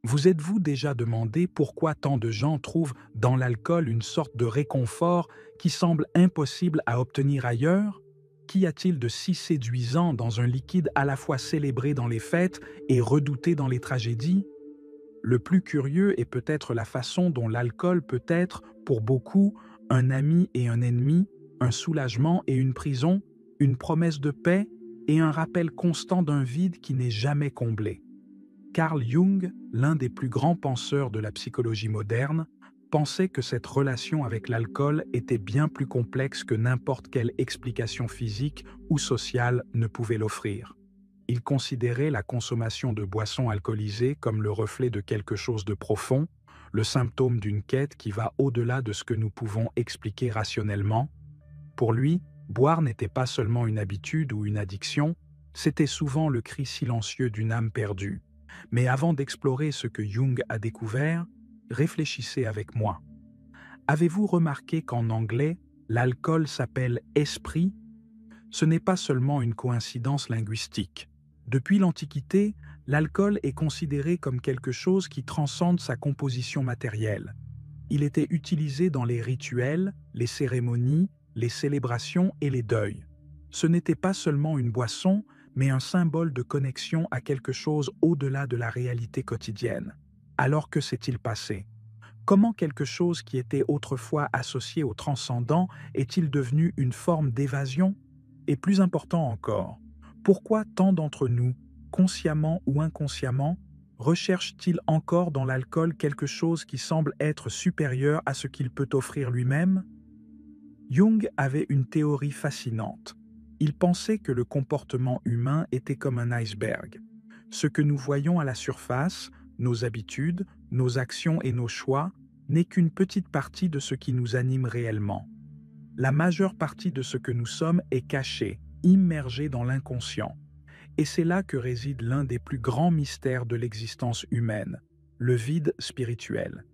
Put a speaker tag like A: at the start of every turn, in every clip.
A: Vous êtes-vous déjà demandé pourquoi tant de gens trouvent dans l'alcool une sorte de réconfort qui semble impossible à obtenir ailleurs? Qu'y a-t-il de si séduisant dans un liquide à la fois célébré dans les fêtes et redouté dans les tragédies? Le plus curieux est peut-être la façon dont l'alcool peut être, pour beaucoup, un ami et un ennemi, un soulagement et une prison, une promesse de paix et un rappel constant d'un vide qui n'est jamais comblé. Carl Jung, l'un des plus grands penseurs de la psychologie moderne, pensait que cette relation avec l'alcool était bien plus complexe que n'importe quelle explication physique ou sociale ne pouvait l'offrir. Il considérait la consommation de boissons alcoolisées comme le reflet de quelque chose de profond, le symptôme d'une quête qui va au-delà de ce que nous pouvons expliquer rationnellement. Pour lui, boire n'était pas seulement une habitude ou une addiction, c'était souvent le cri silencieux d'une âme perdue. Mais avant d'explorer ce que Jung a découvert, réfléchissez avec moi. Avez-vous remarqué qu'en anglais, l'alcool s'appelle esprit? Ce n'est pas seulement une coïncidence linguistique. Depuis l'Antiquité, l'alcool est considéré comme quelque chose qui transcende sa composition matérielle. Il était utilisé dans les rituels, les cérémonies, les célébrations et les deuils. Ce n'était pas seulement une boisson, mais un symbole de connexion à quelque chose au-delà de la réalité quotidienne. Alors que s'est-il passé? Comment quelque chose qui était autrefois associé au transcendant est-il devenu une forme d'évasion? Et plus important encore, pourquoi tant d'entre nous, consciemment ou inconsciemment, recherchent-ils encore dans l'alcool quelque chose qui semble être supérieur à ce qu'il peut offrir lui-même? Jung avait une théorie fascinante. Il pensait que le comportement humain était comme un iceberg. Ce que nous voyons à la surface, nos habitudes, nos actions et nos choix, n'est qu'une petite partie de ce qui nous anime réellement. La majeure partie de ce que nous sommes est cachée, immergée dans l'inconscient. Et c'est là que réside l'un des plus grands mystères de l'existence humaine, le vide spirituel.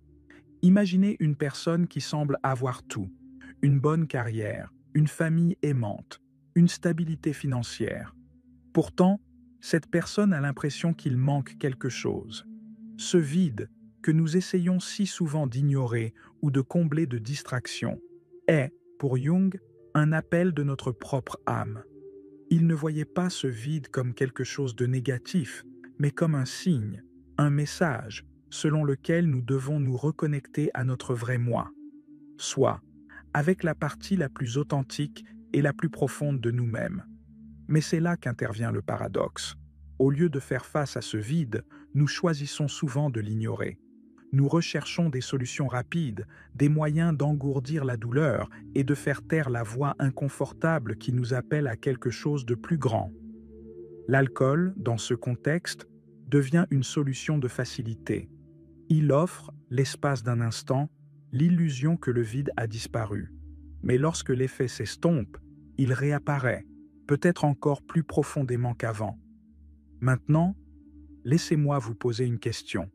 A: Imaginez une personne qui semble avoir tout, une bonne carrière, une famille aimante, une stabilité financière. Pourtant, cette personne a l'impression qu'il manque quelque chose. Ce vide, que nous essayons si souvent d'ignorer ou de combler de distractions, est, pour Jung, un appel de notre propre âme. Il ne voyait pas ce vide comme quelque chose de négatif, mais comme un signe, un message, selon lequel nous devons nous reconnecter à notre vrai moi, soit avec la partie la plus authentique et la plus profonde de nous-mêmes. Mais c'est là qu'intervient le paradoxe. Au lieu de faire face à ce vide, nous choisissons souvent de l'ignorer. Nous recherchons des solutions rapides, des moyens d'engourdir la douleur et de faire taire la voix inconfortable qui nous appelle à quelque chose de plus grand. L'alcool, dans ce contexte, devient une solution de facilité. Il offre, l'espace d'un instant, l'illusion que le vide a disparu. Mais lorsque l'effet s'estompe, il réapparaît, peut-être encore plus profondément qu'avant. Maintenant, laissez-moi vous poser une question.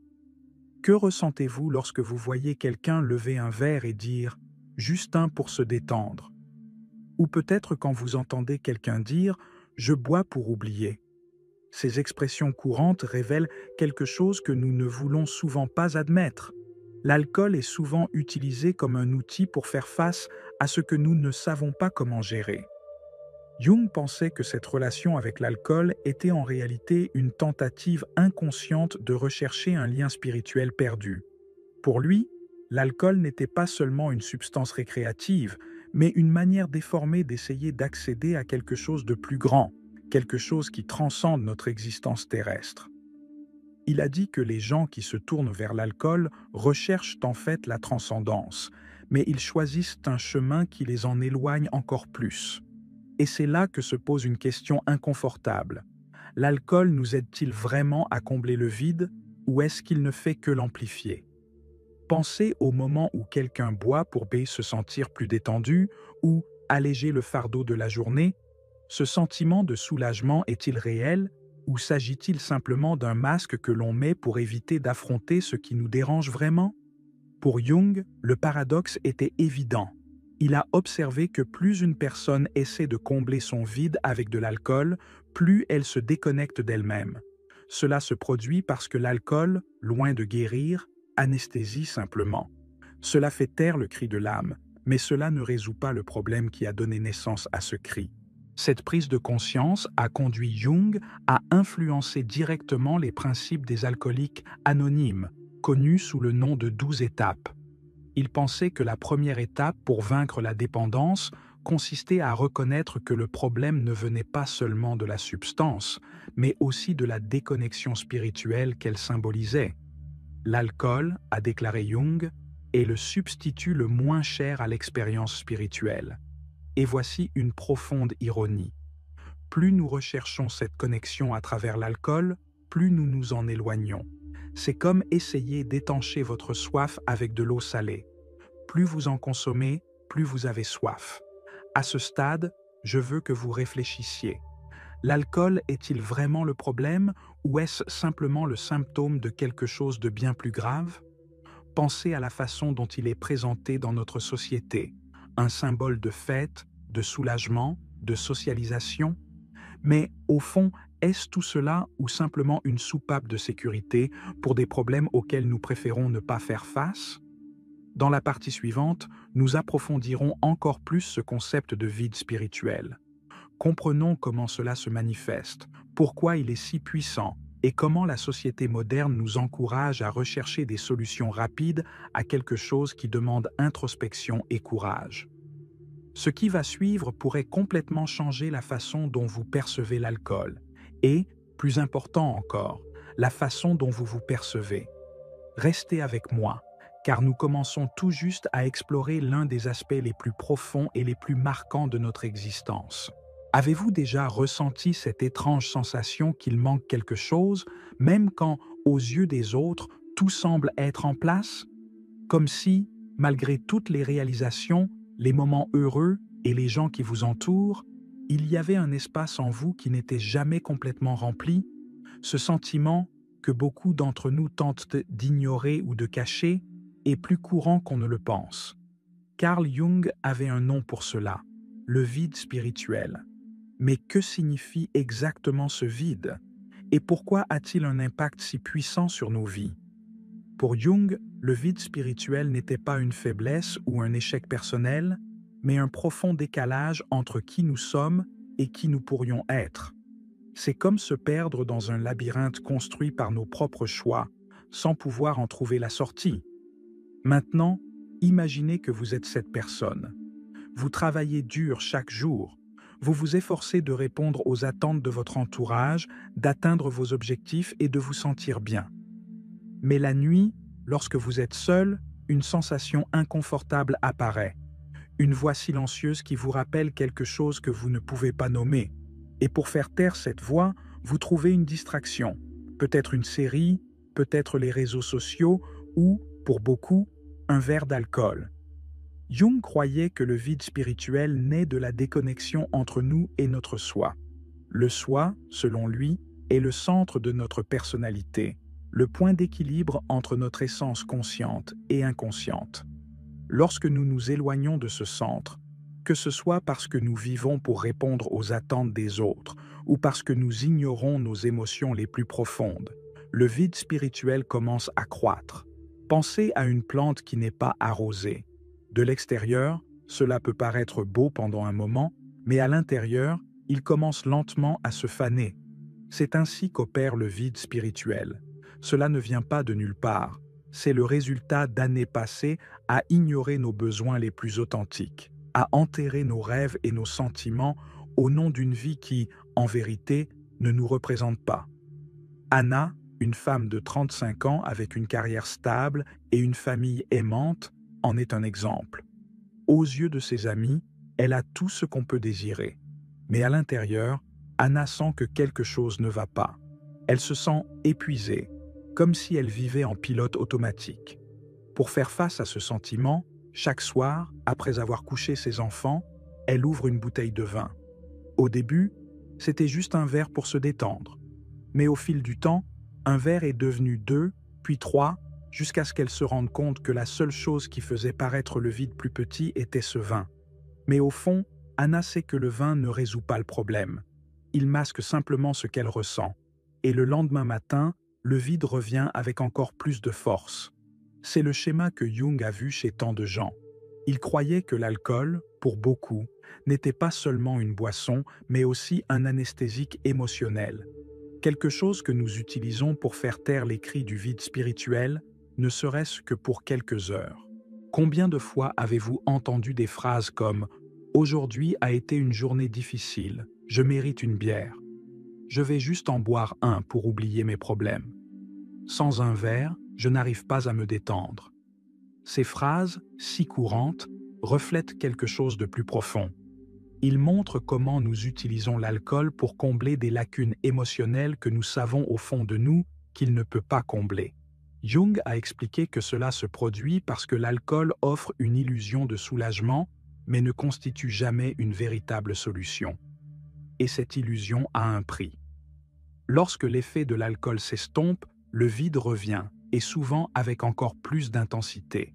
A: Que ressentez-vous lorsque vous voyez quelqu'un lever un verre et dire « juste un pour se détendre » ? Ou peut-être quand vous entendez quelqu'un dire « je bois pour oublier ». Ces expressions courantes révèlent quelque chose que nous ne voulons souvent pas admettre. L'alcool est souvent utilisé comme un outil pour faire face à ce que nous ne savons pas comment gérer. Jung pensait que cette relation avec l'alcool était en réalité une tentative inconsciente de rechercher un lien spirituel perdu. Pour lui, l'alcool n'était pas seulement une substance récréative, mais une manière déformée d'essayer d'accéder à quelque chose de plus grand, quelque chose qui transcende notre existence terrestre. Il a dit que les gens qui se tournent vers l'alcool recherchent en fait la transcendance, mais ils choisissent un chemin qui les en éloigne encore plus. Et c'est là que se pose une question inconfortable. L'alcool nous aide-t-il vraiment à combler le vide, ou est-ce qu'il ne fait que l'amplifier? Pensez au moment où quelqu'un boit pour se sentir plus détendu ou alléger le fardeau de la journée. Ce sentiment de soulagement est-il réel ou s'agit-il simplement d'un masque que l'on met pour éviter d'affronter ce qui nous dérange vraiment? Pour Jung, le paradoxe était évident. Il a observé que plus une personne essaie de combler son vide avec de l'alcool, plus elle se déconnecte d'elle-même. Cela se produit parce que l'alcool, loin de guérir, anesthésie simplement. Cela fait taire le cri de l'âme, mais cela ne résout pas le problème qui a donné naissance à ce cri. Cette prise de conscience a conduit Jung à influencer directement les principes des alcooliques anonymes, connus sous le nom de 12 étapes. Il pensait que la première étape pour vaincre la dépendance consistait à reconnaître que le problème ne venait pas seulement de la substance, mais aussi de la déconnexion spirituelle qu'elle symbolisait. L'alcool, a déclaré Jung, est le substitut le moins cher à l'expérience spirituelle. Et voici une profonde ironie. Plus nous recherchons cette connexion à travers l'alcool, plus nous nous en éloignons. C'est comme essayer d'étancher votre soif avec de l'eau salée. Plus vous en consommez, plus vous avez soif. À ce stade, je veux que vous réfléchissiez. L'alcool est-il vraiment le problème ou est-ce simplement le symptôme de quelque chose de bien plus grave? Pensez à la façon dont il est présenté dans notre société. Un symbole de fête, de soulagement, de socialisation. Mais au fond, est-ce tout cela ou simplement une soupape de sécurité pour des problèmes auxquels nous préférons ne pas faire face? Dans la partie suivante, nous approfondirons encore plus ce concept de vide spirituel. Comprenons comment cela se manifeste, pourquoi il est si puissant et comment la société moderne nous encourage à rechercher des solutions rapides à quelque chose qui demande introspection et courage. Ce qui va suivre pourrait complètement changer la façon dont vous percevez l'alcool et, plus important encore, la façon dont vous vous percevez. Restez avec moi, car nous commençons tout juste à explorer l'un des aspects les plus profonds et les plus marquants de notre existence. Avez-vous déjà ressenti cette étrange sensation qu'il manque quelque chose, même quand, aux yeux des autres, tout semble être en place? Comme si, malgré toutes les réalisations, les moments heureux et les gens qui vous entourent, il y avait un espace en vous qui n'était jamais complètement rempli, ce sentiment que beaucoup d'entre nous tentent d'ignorer ou de cacher est plus courant qu'on ne le pense. Carl Jung avait un nom pour cela, le vide spirituel. Mais que signifie exactement ce vide? Et pourquoi a-t-il un impact si puissant sur nos vies? Pour Jung, le vide spirituel n'était pas une faiblesse ou un échec personnel, mais un profond décalage entre qui nous sommes et qui nous pourrions être. C'est comme se perdre dans un labyrinthe construit par nos propres choix, sans pouvoir en trouver la sortie. Maintenant, imaginez que vous êtes cette personne. Vous travaillez dur chaque jour. Vous vous efforcez de répondre aux attentes de votre entourage, d'atteindre vos objectifs et de vous sentir bien. Mais la nuit, lorsque vous êtes seul, une sensation inconfortable apparaît. Une voix silencieuse qui vous rappelle quelque chose que vous ne pouvez pas nommer. Et pour faire taire cette voix, vous trouvez une distraction. Peut-être une série, peut-être les réseaux sociaux ou, pour beaucoup, un verre d'alcool. Jung croyait que le vide spirituel naît de la déconnexion entre nous et notre soi. Le soi, selon lui, est le centre de notre personnalité, le point d'équilibre entre notre essence consciente et inconsciente. Lorsque nous nous éloignons de ce centre, que ce soit parce que nous vivons pour répondre aux attentes des autres ou parce que nous ignorons nos émotions les plus profondes, le vide spirituel commence à croître. Pensez à une plante qui n'est pas arrosée. De l'extérieur, cela peut paraître beau pendant un moment, mais à l'intérieur, il commence lentement à se faner. C'est ainsi qu'opère le vide spirituel. Cela ne vient pas de nulle part. C'est le résultat d'années passées à ignorer nos besoins les plus authentiques, à enterrer nos rêves et nos sentiments au nom d'une vie qui, en vérité, ne nous représente pas. Anna, une femme de 35 ans avec une carrière stable et une famille aimante, en est un exemple. Aux yeux de ses amis, elle a tout ce qu'on peut désirer. Mais à l'intérieur, Anna sent que quelque chose ne va pas. Elle se sent épuisée, comme si elle vivait en pilote automatique. Pour faire face à ce sentiment, chaque soir, après avoir couché ses enfants, elle ouvre une bouteille de vin. Au début, c'était juste un verre pour se détendre. Mais au fil du temps, un verre est devenu 2, puis 3, jusqu'à ce qu'elle se rende compte que la seule chose qui faisait paraître le vide plus petit était ce vin. Mais au fond, Anna sait que le vin ne résout pas le problème. Il masque simplement ce qu'elle ressent. et le lendemain matin, le vide revient avec encore plus de force. C'est le schéma que Jung a vu chez tant de gens. Il croyait que l'alcool, pour beaucoup, n'était pas seulement une boisson, mais aussi un anesthésique émotionnel. Quelque chose que nous utilisons pour faire taire les cris du vide spirituel, ne serait-ce que pour quelques heures. Combien de fois avez-vous entendu des phrases comme « Aujourd'hui a été une journée difficile, je mérite une bière. Je vais juste en boire un pour oublier mes problèmes. Sans un verre, je n'arrive pas à me détendre. » Ces phrases, si courantes, reflètent quelque chose de plus profond. Ils montrent comment nous utilisons l'alcool pour combler des lacunes émotionnelles que nous savons au fond de nous qu'il ne peut pas combler. Jung a expliqué que cela se produit parce que l'alcool offre une illusion de soulagement, mais ne constitue jamais une véritable solution. Et cette illusion a un prix. Lorsque l'effet de l'alcool s'estompe, le vide revient, et souvent avec encore plus d'intensité.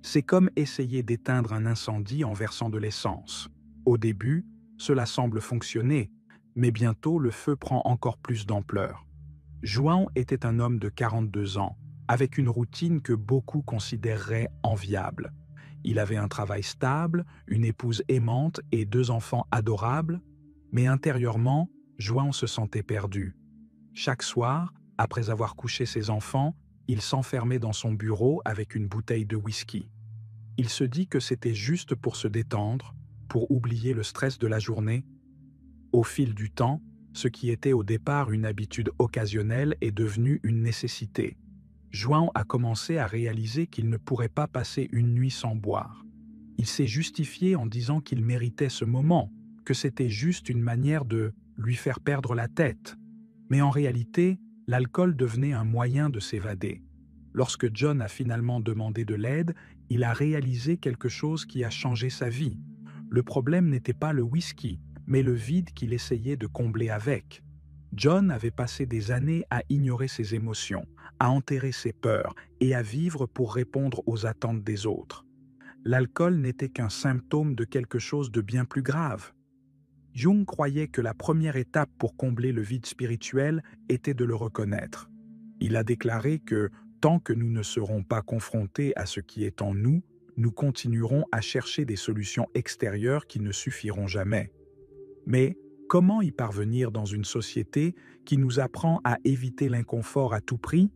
A: C'est comme essayer d'éteindre un incendie en versant de l'essence. Au début, cela semble fonctionner, mais bientôt le feu prend encore plus d'ampleur. João était un homme de 42 ans, avec une routine que beaucoup considéreraient enviable. Il avait un travail stable, une épouse aimante et 2 enfants adorables, mais intérieurement, João se sentait perdu. Chaque soir, après avoir couché ses enfants, il s'enfermait dans son bureau avec une bouteille de whisky. Il se dit que c'était juste pour se détendre, pour oublier le stress de la journée. Au fil du temps, ce qui était au départ une habitude occasionnelle est devenu une nécessité. João a commencé à réaliser qu'il ne pourrait pas passer une nuit sans boire. Il s'est justifié en disant qu'il méritait ce moment, que c'était juste une manière de lui faire perdre la tête. Mais en réalité, l'alcool devenait un moyen de s'évader. Lorsque John a finalement demandé de l'aide, il a réalisé quelque chose qui a changé sa vie. Le problème n'était pas le whisky, mais le vide qu'il essayait de combler avec. John avait passé des années à ignorer ses émotions, à enterrer ses peurs et à vivre pour répondre aux attentes des autres. L'alcool n'était qu'un symptôme de quelque chose de bien plus grave. Jung croyait que la première étape pour combler le vide spirituel était de le reconnaître. Il a déclaré que tant que nous ne serons pas confrontés à ce qui est en nous, nous continuerons à chercher des solutions extérieures qui ne suffiront jamais. Mais comment y parvenir dans une société qui nous apprend à éviter l'inconfort à tout prix?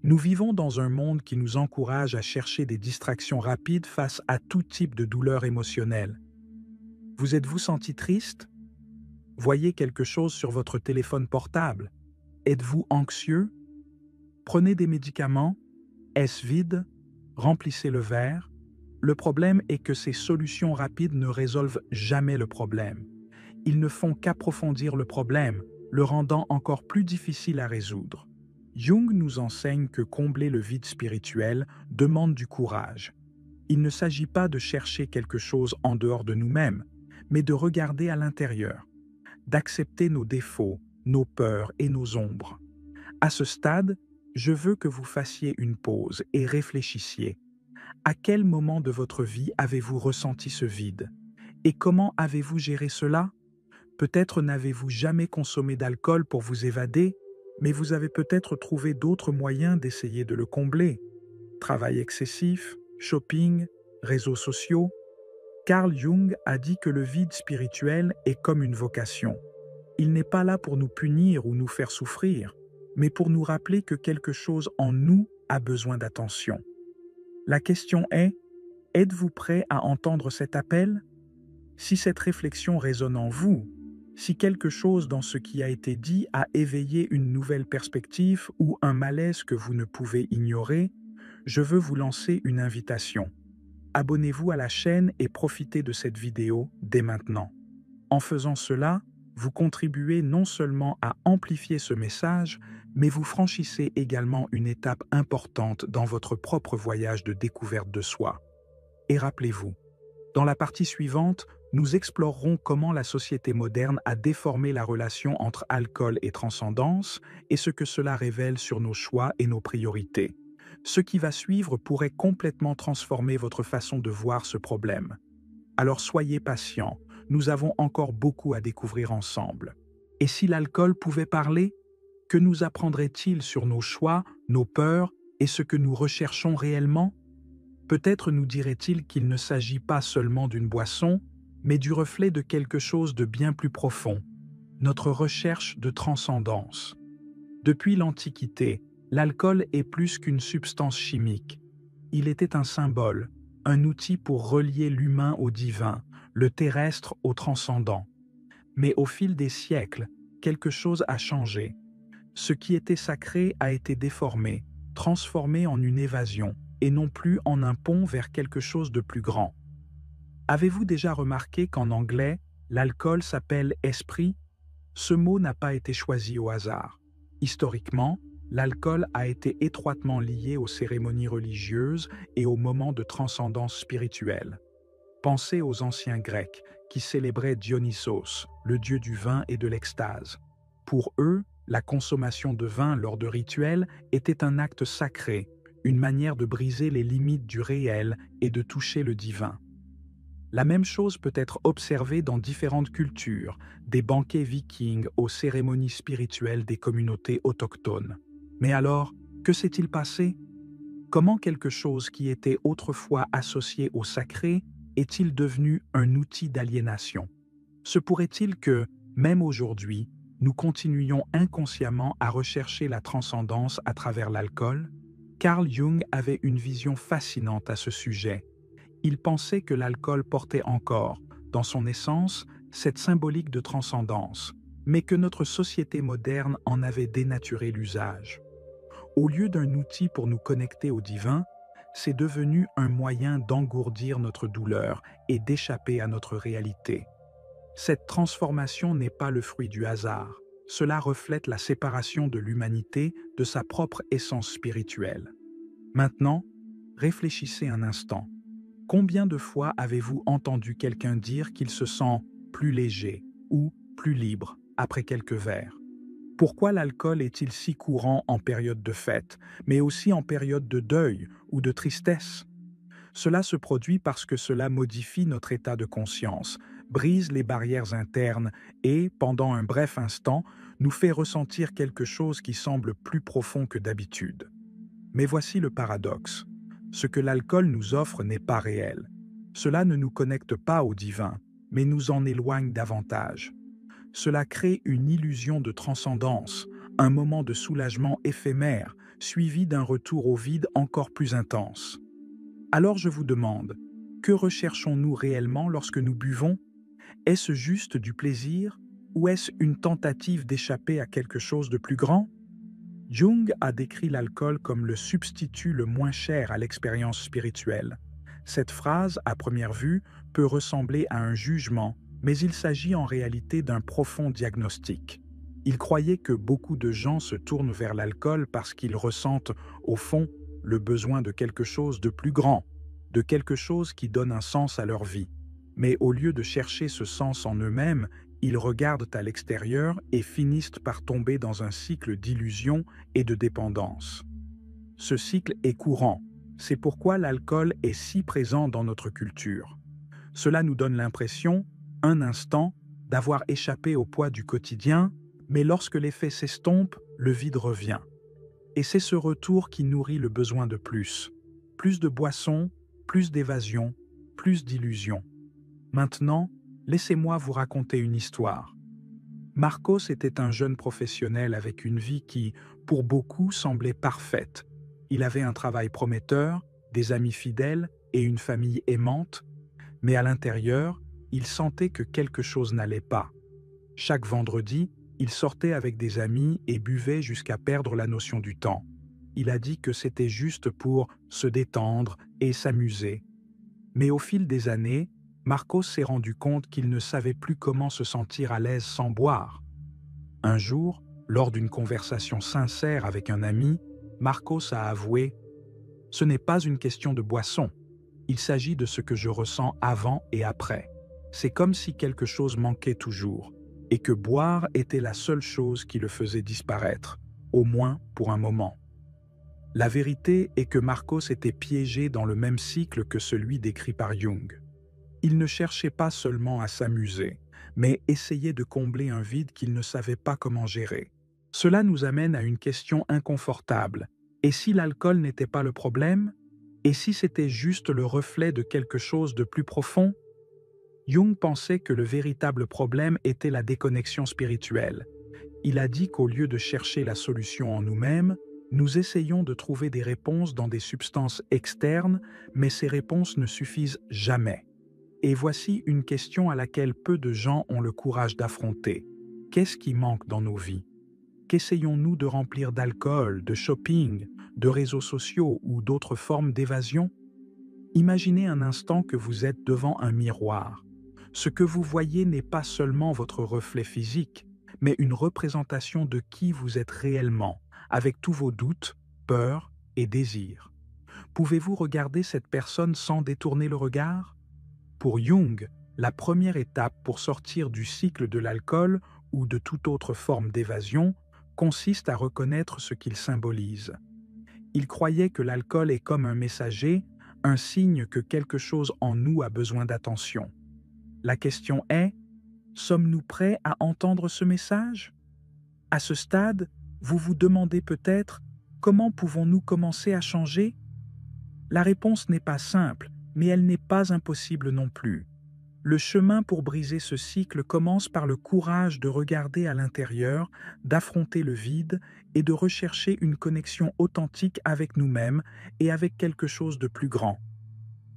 A: Nous vivons dans un monde qui nous encourage à chercher des distractions rapides face à tout type de douleur émotionnelle. Vous êtes-vous senti triste? Voyez quelque chose sur votre téléphone portable. Êtes-vous anxieux? Prenez des médicaments? Est-ce vide? Remplissez le verre. Le problème est que ces solutions rapides ne résolvent jamais le problème. Ils ne font qu'approfondir le problème, le rendant encore plus difficile à résoudre. Jung nous enseigne que combler le vide spirituel demande du courage. Il ne s'agit pas de chercher quelque chose en dehors de nous-mêmes, mais de regarder à l'intérieur, d'accepter nos défauts, nos peurs et nos ombres. À ce stade, je veux que vous fassiez une pause et réfléchissiez. À quel moment de votre vie avez-vous ressenti ce vide? Et comment avez-vous géré cela? Peut-être n'avez-vous jamais consommé d'alcool pour vous évader, mais vous avez peut-être trouvé d'autres moyens d'essayer de le combler. Travail excessif, shopping, réseaux sociaux. Carl Jung a dit que le vide spirituel est comme une vocation. Il n'est pas là pour nous punir ou nous faire souffrir, mais pour nous rappeler que quelque chose en nous a besoin d'attention. La question est, êtes-vous prêt à entendre cet appel? Si cette réflexion résonne en vous, si quelque chose dans ce qui a été dit a éveillé une nouvelle perspective ou un malaise que vous ne pouvez ignorer, je veux vous lancer une invitation. Abonnez-vous à la chaîne et profitez de cette vidéo dès maintenant. En faisant cela, vous contribuez non seulement à amplifier ce message, mais vous franchissez également une étape importante dans votre propre voyage de découverte de soi. Et rappelez-vous, dans la partie suivante, nous explorerons comment la société moderne a déformé la relation entre alcool et transcendance et ce que cela révèle sur nos choix et nos priorités. Ce qui va suivre pourrait complètement transformer votre façon de voir ce problème. Alors soyez patients, nous avons encore beaucoup à découvrir ensemble. Et si l'alcool pouvait parler? Que nous apprendrait-il sur nos choix, nos peurs et ce que nous recherchons réellement? Peut-être nous dirait-il qu'il ne s'agit pas seulement d'une boisson, mais du reflet de quelque chose de bien plus profond, notre recherche de transcendance. Depuis l'Antiquité, l'alcool est plus qu'une substance chimique. Il était un symbole, un outil pour relier l'humain au divin, le terrestre au transcendant. Mais au fil des siècles, quelque chose a changé. Ce qui était sacré a été déformé, transformé en une évasion, et non plus en un pont vers quelque chose de plus grand. Avez-vous déjà remarqué qu'en anglais, l'alcool s'appelle esprit? Ce mot n'a pas été choisi au hasard. Historiquement, l'alcool a été étroitement lié aux cérémonies religieuses et aux moments de transcendance spirituelle. Pensez aux anciens Grecs, qui célébraient Dionysos, le dieu du vin et de l'extase. Pour eux, la consommation de vin lors de rituels était un acte sacré, une manière de briser les limites du réel et de toucher le divin. La même chose peut être observée dans différentes cultures, des banquets vikings aux cérémonies spirituelles des communautés autochtones. Mais alors, que s'est-il passé? Comment quelque chose qui était autrefois associé au sacré est-il devenu un outil d'aliénation? Se pourrait-il que, même aujourd'hui, nous continuions inconsciemment à rechercher la transcendance à travers l'alcool? Carl Jung avait une vision fascinante à ce sujet. Il pensait que l'alcool portait encore, dans son essence, cette symbolique de transcendance, mais que notre société moderne en avait dénaturé l'usage. Au lieu d'un outil pour nous connecter au divin, c'est devenu un moyen d'engourdir notre douleur et d'échapper à notre réalité. Cette transformation n'est pas le fruit du hasard. Cela reflète la séparation de l'humanité de sa propre essence spirituelle. Maintenant, réfléchissez un instant. Combien de fois avez-vous entendu quelqu'un dire qu'il se sent plus léger ou plus libre après quelques verres? Pourquoi l'alcool est-il si courant en période de fête, mais aussi en période de deuil ou de tristesse? Cela se produit parce que cela modifie notre état de conscience, brise les barrières internes et, pendant un bref instant, nous fait ressentir quelque chose qui semble plus profond que d'habitude. Mais voici le paradoxe. Ce que l'alcool nous offre n'est pas réel. Cela ne nous connecte pas au divin, mais nous en éloigne davantage. Cela crée une illusion de transcendance, un moment de soulagement éphémère, suivi d'un retour au vide encore plus intense. Alors je vous demande, que recherchons-nous réellement lorsque nous buvons? Est-ce juste du plaisir ou est-ce une tentative d'échapper à quelque chose de plus grand? Jung a décrit l'alcool comme le substitut le moins cher à l'expérience spirituelle. Cette phrase, à première vue, peut ressembler à un jugement, mais il s'agit en réalité d'un profond diagnostic. Il croyait que beaucoup de gens se tournent vers l'alcool parce qu'ils ressentent, au fond, le besoin de quelque chose de plus grand, de quelque chose qui donne un sens à leur vie. Mais au lieu de chercher ce sens en eux-mêmes, ils regardent à l'extérieur et finissent par tomber dans un cycle d'illusion et de dépendance. Ce cycle est courant, c'est pourquoi l'alcool est si présent dans notre culture. Cela nous donne l'impression, un instant, d'avoir échappé au poids du quotidien, mais lorsque l'effet s'estompe, le vide revient. Et c'est ce retour qui nourrit le besoin de plus. Plus de boissons, plus d'évasion, plus d'illusions. Maintenant, laissez-moi vous raconter une histoire. Marcos était un jeune professionnel avec une vie qui, pour beaucoup, semblait parfaite. Il avait un travail prometteur, des amis fidèles et une famille aimante, mais à l'intérieur, il sentait que quelque chose n'allait pas. Chaque vendredi, il sortait avec des amis et buvait jusqu'à perdre la notion du temps. Il a dit que c'était juste pour se détendre et s'amuser. Mais au fil des années, Marcos s'est rendu compte qu'il ne savait plus comment se sentir à l'aise sans boire. Un jour, lors d'une conversation sincère avec un ami, Marcos a avoué « Ce n'est pas une question de boisson, il s'agit de ce que je ressens avant et après. C'est comme si quelque chose manquait toujours, et que boire était la seule chose qui le faisait disparaître, au moins pour un moment. » La vérité est que Marcos était piégé dans le même cycle que celui décrit par Jung. Il ne cherchait pas seulement à s'amuser, mais essayait de combler un vide qu'il ne savait pas comment gérer. Cela nous amène à une question inconfortable. Et si l'alcool n'était pas le problème? Et si c'était juste le reflet de quelque chose de plus profond? Jung pensait que le véritable problème était la déconnexion spirituelle. Il a dit qu'au lieu de chercher la solution en nous-mêmes, nous essayons de trouver des réponses dans des substances externes, mais ces réponses ne suffisent jamais. Et voici une question à laquelle peu de gens ont le courage d'affronter. Qu'est-ce qui manque dans nos vies? Qu'essayons-nous de remplir d'alcool, de shopping, de réseaux sociaux ou d'autres formes d'évasion? Imaginez un instant que vous êtes devant un miroir. Ce que vous voyez n'est pas seulement votre reflet physique, mais une représentation de qui vous êtes réellement, avec tous vos doutes, peurs et désirs. Pouvez-vous regarder cette personne sans détourner le regard? Pour Jung, la première étape pour sortir du cycle de l'alcool ou de toute autre forme d'évasion consiste à reconnaître ce qu'il symbolise. Il croyait que l'alcool est comme un messager, un signe que quelque chose en nous a besoin d'attention. La question est, sommes-nous prêts à entendre ce message? À ce stade, vous vous demandez peut-être, comment pouvons-nous commencer à changer? La réponse n'est pas simple, mais elle n'est pas impossible non plus. Le chemin pour briser ce cycle commence par le courage de regarder à l'intérieur, d'affronter le vide et de rechercher une connexion authentique avec nous-mêmes et avec quelque chose de plus grand.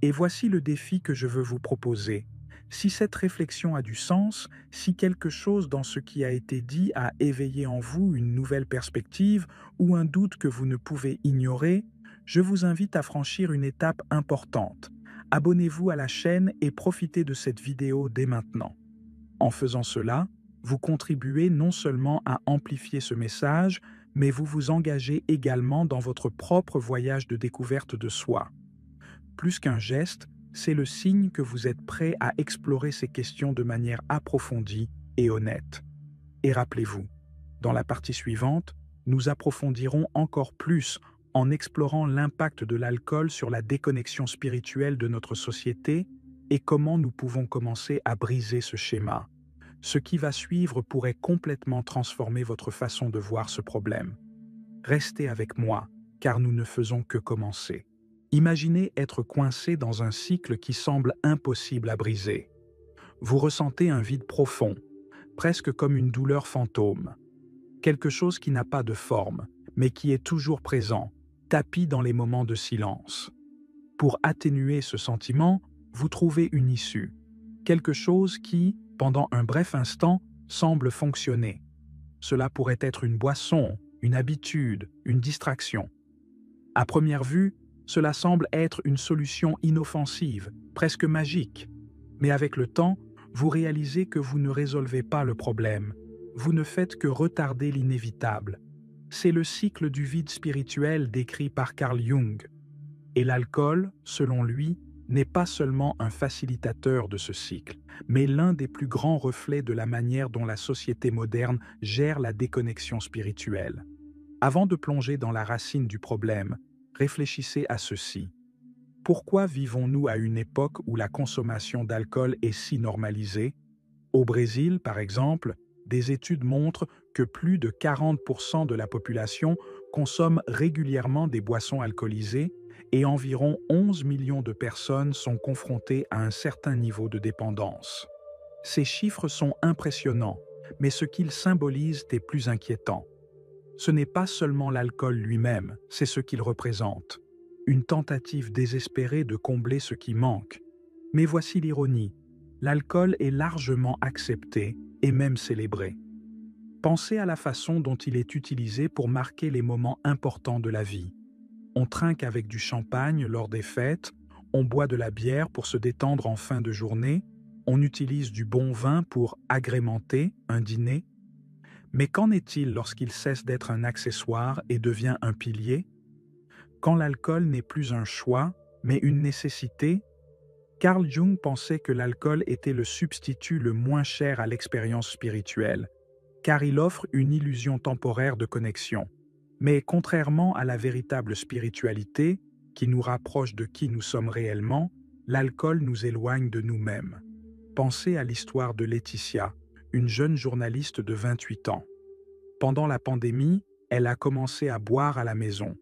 A: Et voici le défi que je veux vous proposer. Si cette réflexion a du sens, si quelque chose dans ce qui a été dit a éveillé en vous une nouvelle perspective ou un doute que vous ne pouvez ignorer, je vous invite à franchir une étape importante. Abonnez-vous à la chaîne et profitez de cette vidéo dès maintenant. En faisant cela, vous contribuez non seulement à amplifier ce message, mais vous vous engagez également dans votre propre voyage de découverte de soi. Plus qu'un geste, c'est le signe que vous êtes prêt à explorer ces questions de manière approfondie et honnête. Et rappelez-vous, dans la partie suivante, nous approfondirons encore plus en explorant l'impact de l'alcool sur la déconnexion spirituelle de notre société et comment nous pouvons commencer à briser ce schéma. Ce qui va suivre pourrait complètement transformer votre façon de voir ce problème. Restez avec moi, car nous ne faisons que commencer. Imaginez être coincé dans un cycle qui semble impossible à briser. Vous ressentez un vide profond, presque comme une douleur fantôme. Quelque chose qui n'a pas de forme, mais qui est toujours présent, tapi dans les moments de silence. Pour atténuer ce sentiment, vous trouvez une issue. Quelque chose qui, pendant un bref instant, semble fonctionner. Cela pourrait être une boisson, une habitude, une distraction. À première vue, cela semble être une solution inoffensive, presque magique. Mais avec le temps, vous réalisez que vous ne résolvez pas le problème. Vous ne faites que retarder l'inévitable. C'est le cycle du vide spirituel décrit par Carl Jung. Et l'alcool, selon lui, n'est pas seulement un facilitateur de ce cycle, mais l'un des plus grands reflets de la manière dont la société moderne gère la déconnexion spirituelle. Avant de plonger dans la racine du problème, réfléchissez à ceci. Pourquoi vivons-nous à une époque où la consommation d'alcool est si normalisée? Au Brésil, par exemple, des études montrent que plus de 40% de la population consomme régulièrement des boissons alcoolisées et environ 11 millions de personnes sont confrontées à un certain niveau de dépendance. Ces chiffres sont impressionnants, mais ce qu'ils symbolisent est plus inquiétant. Ce n'est pas seulement l'alcool lui-même, c'est ce qu'il représente. Une tentative désespérée de combler ce qui manque. Mais voici l'ironie. L'alcool est largement accepté et même célébré. Pensez à la façon dont il est utilisé pour marquer les moments importants de la vie. On trinque avec du champagne lors des fêtes, on boit de la bière pour se détendre en fin de journée, on utilise du bon vin pour agrémenter un dîner. Mais qu'en est-il lorsqu'il cesse d'être un accessoire et devient un pilier? Quand l'alcool n'est plus un choix, mais une nécessité? Carl Jung pensait que l'alcool était le substitut le moins cher à l'expérience spirituelle, car il offre une illusion temporaire de connexion. Mais contrairement à la véritable spiritualité, qui nous rapproche de qui nous sommes réellement, l'alcool nous éloigne de nous-mêmes. Pensez à l'histoire de Laetitia, une jeune journaliste de 28 ans. Pendant la pandémie, elle a commencé à boire à la maison.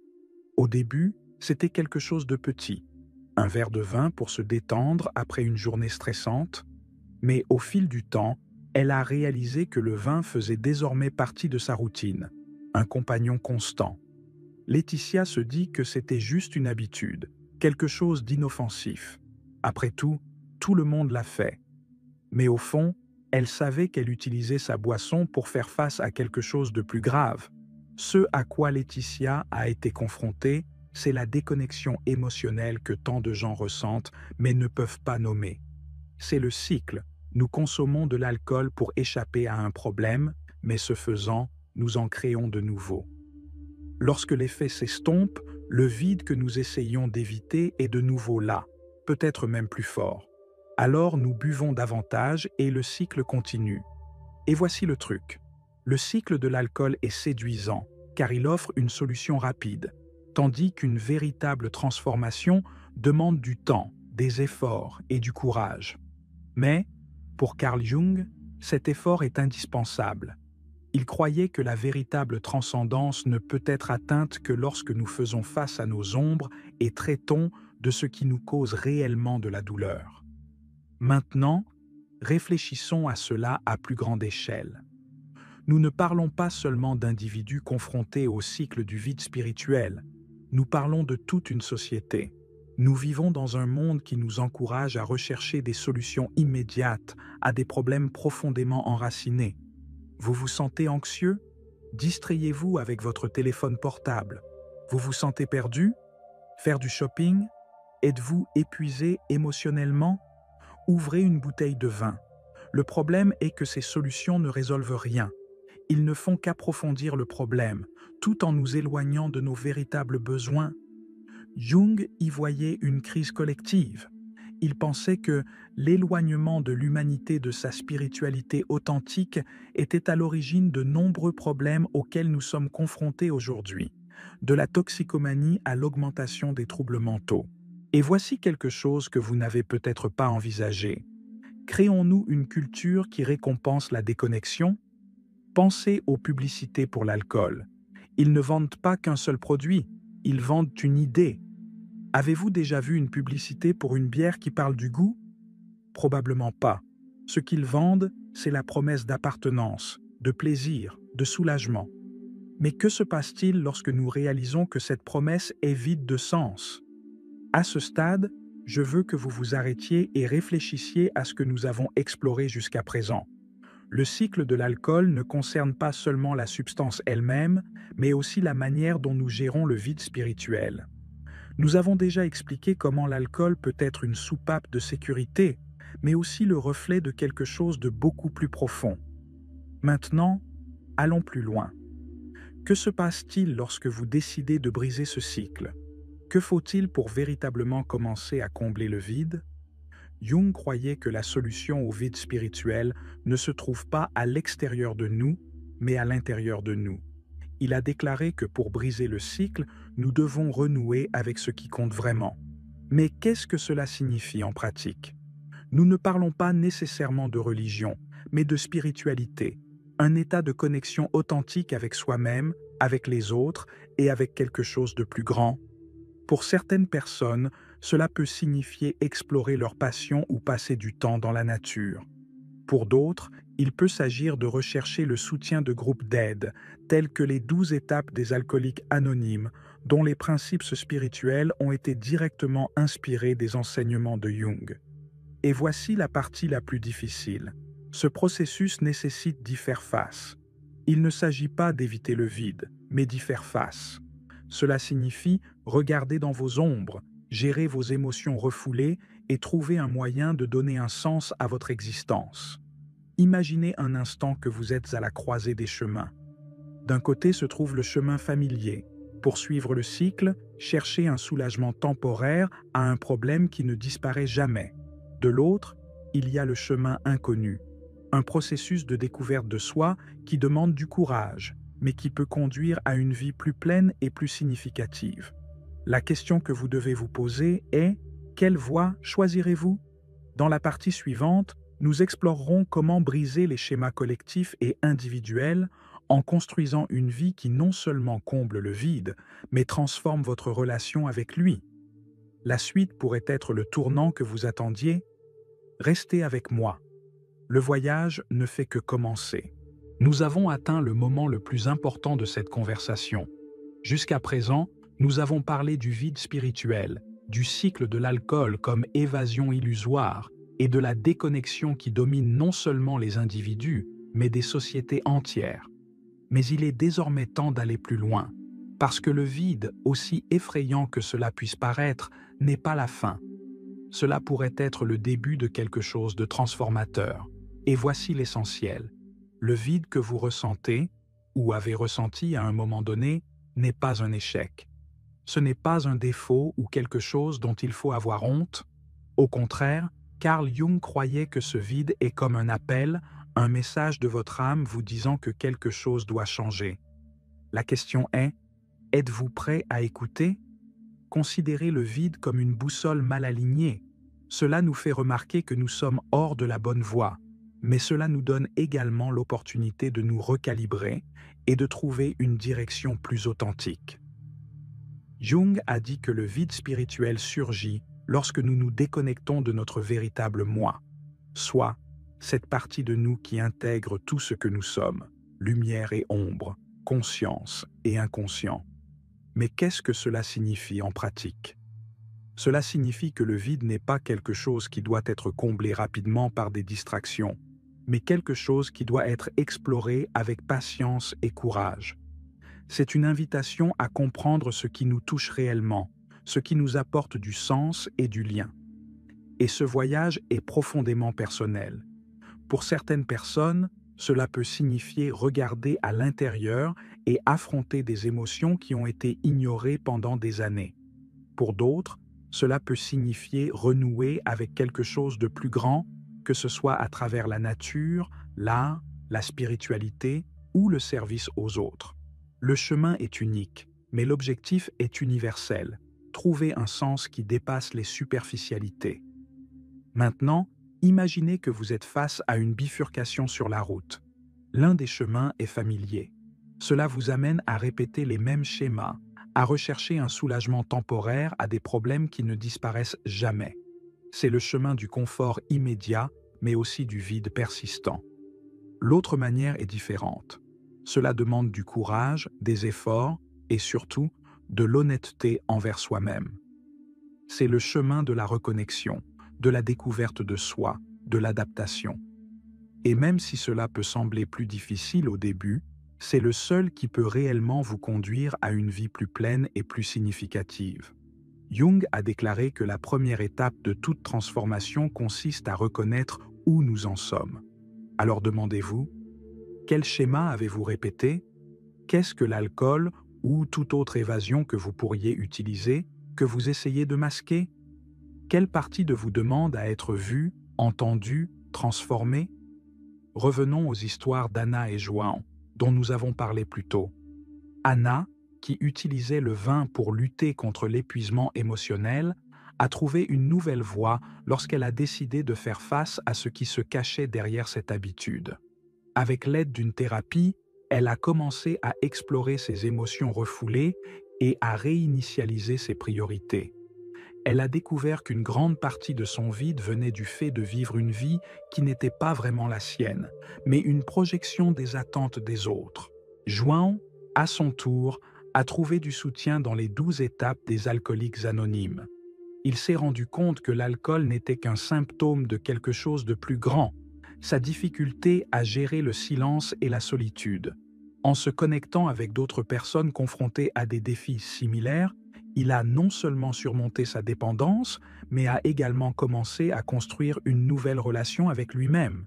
A: Au début, c'était quelque chose de petit, un verre de vin pour se détendre après une journée stressante, mais au fil du temps, elle a réalisé que le vin faisait désormais partie de sa routine, un compagnon constant. Laetitia se dit que c'était juste une habitude, quelque chose d'inoffensif. Après tout le monde l'a fait. Mais au fond, elle savait qu'elle utilisait sa boisson pour faire face à quelque chose de plus grave. Ce à quoi Laetitia a été confrontée, c'est la déconnexion émotionnelle que tant de gens ressentent mais ne peuvent pas nommer. C'est le cycle. Nous consommons de l'alcool pour échapper à un problème, mais ce faisant, nous en créons de nouveaux. Lorsque l'effet s'estompe, le vide que nous essayons d'éviter est de nouveau là, peut-être même plus fort. Alors nous buvons davantage et le cycle continue. Et voici le truc. Le cycle de l'alcool est séduisant, car il offre une solution rapide, tandis qu'une véritable transformation demande du temps, des efforts et du courage. Mais, pour Carl Jung, cet effort est indispensable. Il croyait que la véritable transcendance ne peut être atteinte que lorsque nous faisons face à nos ombres et traitons de ce qui nous cause réellement de la douleur. Maintenant, réfléchissons à cela à plus grande échelle. Nous ne parlons pas seulement d'individus confrontés au cycle du vide spirituel, nous parlons de toute une société. Nous vivons dans un monde qui nous encourage à rechercher des solutions immédiates à des problèmes profondément enracinés. Vous vous sentez anxieux? Distrayez-vous avec votre téléphone portable. Vous vous sentez perdu? Faire du shopping? Êtes-vous épuisé émotionnellement? Ouvrez une bouteille de vin. Le problème est que ces solutions ne résolvent rien. Ils ne font qu'approfondir le problème, tout en nous éloignant de nos véritables besoins. Jung y voyait une crise collective. Il pensait que l'éloignement de l'humanité de sa spiritualité authentique était à l'origine de nombreux problèmes auxquels nous sommes confrontés aujourd'hui, de la toxicomanie à l'augmentation des troubles mentaux. Et voici quelque chose que vous n'avez peut-être pas envisagé. Créons-nous une culture qui récompense la déconnexion? Pensez aux publicités pour l'alcool. Ils ne vendent pas qu'un seul produit, ils vendent une idée. Avez-vous déjà vu une publicité pour une bière qui parle du goût? Probablement pas. Ce qu'ils vendent, c'est la promesse d'appartenance, de plaisir, de soulagement. Mais que se passe-t-il lorsque nous réalisons que cette promesse est vide de sens? À ce stade, je veux que vous vous arrêtiez et réfléchissiez à ce que nous avons exploré jusqu'à présent. Le cycle de l'alcool ne concerne pas seulement la substance elle-même, mais aussi la manière dont nous gérons le vide spirituel. Nous avons déjà expliqué comment l'alcool peut être une soupape de sécurité, mais aussi le reflet de quelque chose de beaucoup plus profond. Maintenant, allons plus loin. Que se passe-t-il lorsque vous décidez de briser ce cycle? Que faut-il pour véritablement commencer à combler le vide? Jung croyait que la solution au vide spirituel ne se trouve pas à l'extérieur de nous, mais à l'intérieur de nous. Il a déclaré que pour briser le cycle, nous devons renouer avec ce qui compte vraiment. Mais qu'est-ce que cela signifie en pratique? Nous ne parlons pas nécessairement de religion, mais de spiritualité, un état de connexion authentique avec soi-même, avec les autres et avec quelque chose de plus grand. Pour certaines personnes, cela peut signifier explorer leur passion ou passer du temps dans la nature. Pour d'autres, il peut s'agir de rechercher le soutien de groupes d'aide, tels que les 12 étapes des alcooliques anonymes, dont les principes spirituels ont été directement inspirés des enseignements de Jung. Et voici la partie la plus difficile. Ce processus nécessite d'y faire face. Il ne s'agit pas d'éviter le vide, mais d'y faire face. Cela signifie regarder dans vos ombres, gérer vos émotions refoulées et trouver un moyen de donner un sens à votre existence. Imaginez un instant que vous êtes à la croisée des chemins. D'un côté se trouve le chemin familier, poursuivre le cycle, chercher un soulagement temporaire à un problème qui ne disparaît jamais. De l'autre, il y a le chemin inconnu, un processus de découverte de soi qui demande du courage, mais qui peut conduire à une vie plus pleine et plus significative. La question que vous devez vous poser est: quelle voie choisirez-vous? Dans la partie suivante, nous explorerons comment briser les schémas collectifs et individuels en construisant une vie qui non seulement comble le vide, mais transforme votre relation avec lui. La suite pourrait être le tournant que vous attendiez. Restez avec moi. Le voyage ne fait que commencer. Nous avons atteint le moment le plus important de cette conversation. Jusqu'à présent, nous avons parlé du vide spirituel, du cycle de l'alcool comme évasion illusoire et de la déconnexion qui domine non seulement les individus, mais des sociétés entières. Mais il est désormais temps d'aller plus loin, parce que le vide, aussi effrayant que cela puisse paraître, n'est pas la fin. Cela pourrait être le début de quelque chose de transformateur. Et voici l'essentiel. Le vide que vous ressentez, ou avez ressenti à un moment donné, n'est pas un échec. Ce n'est pas un défaut ou quelque chose dont il faut avoir honte. Au contraire, Carl Jung croyait que ce vide est comme un appel, un message de votre âme vous disant que quelque chose doit changer. La question est, êtes-vous prêt à écouter? Considérez le vide comme une boussole mal alignée. Cela nous fait remarquer que nous sommes hors de la bonne voie, mais cela nous donne également l'opportunité de nous recalibrer et de trouver une direction plus authentique. Jung a dit que le vide spirituel surgit lorsque nous nous déconnectons de notre véritable moi, soit cette partie de nous qui intègre tout ce que nous sommes, lumière et ombre, conscience et inconscient. Mais qu'est-ce que cela signifie en pratique? Cela signifie que le vide n'est pas quelque chose qui doit être comblé rapidement par des distractions, mais quelque chose qui doit être exploré avec patience et courage. C'est une invitation à comprendre ce qui nous touche réellement, ce qui nous apporte du sens et du lien. Et ce voyage est profondément personnel. Pour certaines personnes, cela peut signifier regarder à l'intérieur et affronter des émotions qui ont été ignorées pendant des années. Pour d'autres, cela peut signifier renouer avec quelque chose de plus grand, que ce soit à travers la nature, l'art, la spiritualité ou le service aux autres. Le chemin est unique, mais l'objectif est universel. Trouver un sens qui dépasse les superficialités. Maintenant, imaginez que vous êtes face à une bifurcation sur la route. L'un des chemins est familier. Cela vous amène à répéter les mêmes schémas, à rechercher un soulagement temporaire à des problèmes qui ne disparaissent jamais. C'est le chemin du confort immédiat, mais aussi du vide persistant. L'autre manière est différente. Cela demande du courage, des efforts et surtout de l'honnêteté envers soi-même. C'est le chemin de la reconnexion, de la découverte de soi, de l'adaptation. Et même si cela peut sembler plus difficile au début, c'est le seul qui peut réellement vous conduire à une vie plus pleine et plus significative. Jung a déclaré que la première étape de toute transformation consiste à reconnaître où nous en sommes. Alors demandez-vous, quel schéma avez-vous répété? Qu'est-ce que l'alcool ou toute autre évasion que vous pourriez utiliser, que vous essayez de masquer? Quelle partie de vous demande à être vue, entendue, transformée? Revenons aux histoires d'Anna et João, dont nous avons parlé plus tôt. Anna, qui utilisait le vin pour lutter contre l'épuisement émotionnel, a trouvé une nouvelle voie lorsqu'elle a décidé de faire face à ce qui se cachait derrière cette habitude. Avec l'aide d'une thérapie, elle a commencé à explorer ses émotions refoulées et à réinitialiser ses priorités. Elle a découvert qu'une grande partie de son vide venait du fait de vivre une vie qui n'était pas vraiment la sienne, mais une projection des attentes des autres. João, à son tour, a trouvé du soutien dans les 12 étapes des alcooliques anonymes. Il s'est rendu compte que l'alcool n'était qu'un symptôme de quelque chose de plus grand, sa difficulté à gérer le silence et la solitude. En se connectant avec d'autres personnes confrontées à des défis similaires, il a non seulement surmonté sa dépendance, mais a également commencé à construire une nouvelle relation avec lui-même.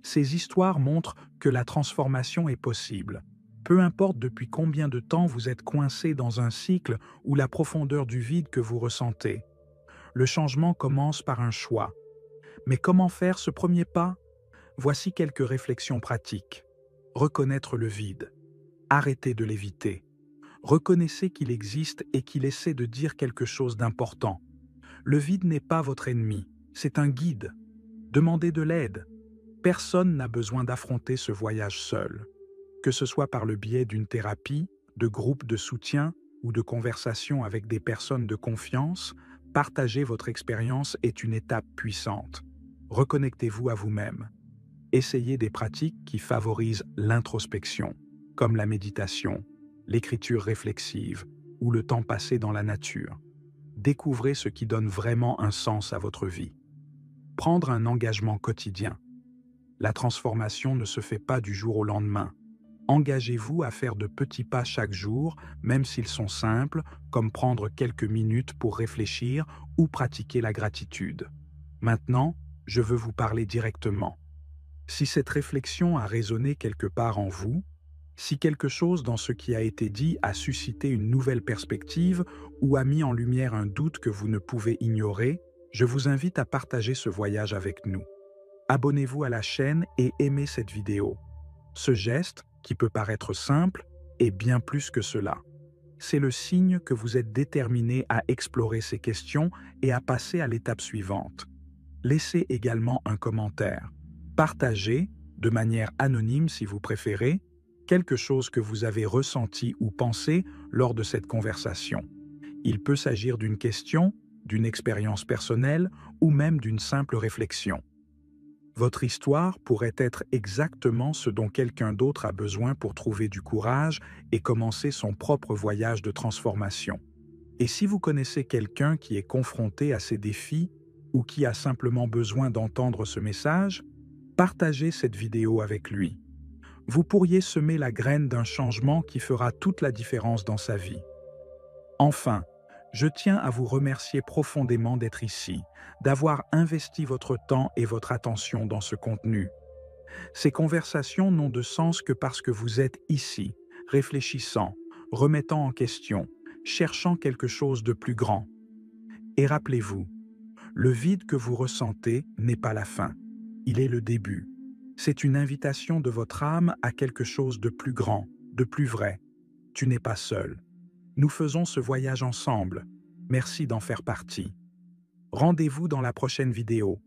A: Ces histoires montrent que la transformation est possible. Peu importe depuis combien de temps vous êtes coincé dans un cycle ou la profondeur du vide que vous ressentez. Le changement commence par un choix. Mais comment faire ce premier pas? Voici quelques réflexions pratiques. Reconnaître le vide. Arrêtez de l'éviter. Reconnaissez qu'il existe et qu'il essaie de dire quelque chose d'important. Le vide n'est pas votre ennemi, c'est un guide. Demandez de l'aide. Personne n'a besoin d'affronter ce voyage seul. Que ce soit par le biais d'une thérapie, de groupes de soutien ou de conversations avec des personnes de confiance, partager votre expérience est une étape puissante. Reconnectez-vous à vous-même. Essayez des pratiques qui favorisent l'introspection, comme la méditation, l'écriture réflexive ou le temps passé dans la nature. Découvrez ce qui donne vraiment un sens à votre vie. Prendre un engagement quotidien. La transformation ne se fait pas du jour au lendemain. Engagez-vous à faire de petits pas chaque jour, même s'ils sont simples, comme prendre quelques minutes pour réfléchir ou pratiquer la gratitude. Maintenant, je veux vous parler directement. Si cette réflexion a résonné quelque part en vous, si quelque chose dans ce qui a été dit a suscité une nouvelle perspective ou a mis en lumière un doute que vous ne pouvez ignorer, je vous invite à partager ce voyage avec nous. Abonnez-vous à la chaîne et aimez cette vidéo. Ce geste, qui peut paraître simple, est bien plus que cela. C'est le signe que vous êtes déterminé à explorer ces questions et à passer à l'étape suivante. Laissez également un commentaire. Partagez, de manière anonyme si vous préférez, quelque chose que vous avez ressenti ou pensé lors de cette conversation. Il peut s'agir d'une question, d'une expérience personnelle ou même d'une simple réflexion. Votre histoire pourrait être exactement ce dont quelqu'un d'autre a besoin pour trouver du courage et commencer son propre voyage de transformation. Et si vous connaissez quelqu'un qui est confronté à ces défis ou qui a simplement besoin d'entendre ce message, partagez cette vidéo avec lui. Vous pourriez semer la graine d'un changement qui fera toute la différence dans sa vie. Enfin, je tiens à vous remercier profondément d'être ici, d'avoir investi votre temps et votre attention dans ce contenu. Ces conversations n'ont de sens que parce que vous êtes ici, réfléchissant, remettant en question, cherchant quelque chose de plus grand. Et rappelez-vous, le vide que vous ressentez n'est pas la fin, il est le début. C'est une invitation de votre âme à quelque chose de plus grand, de plus vrai. Tu n'es pas seul. Nous faisons ce voyage ensemble. Merci d'en faire partie. Rendez-vous dans la prochaine vidéo.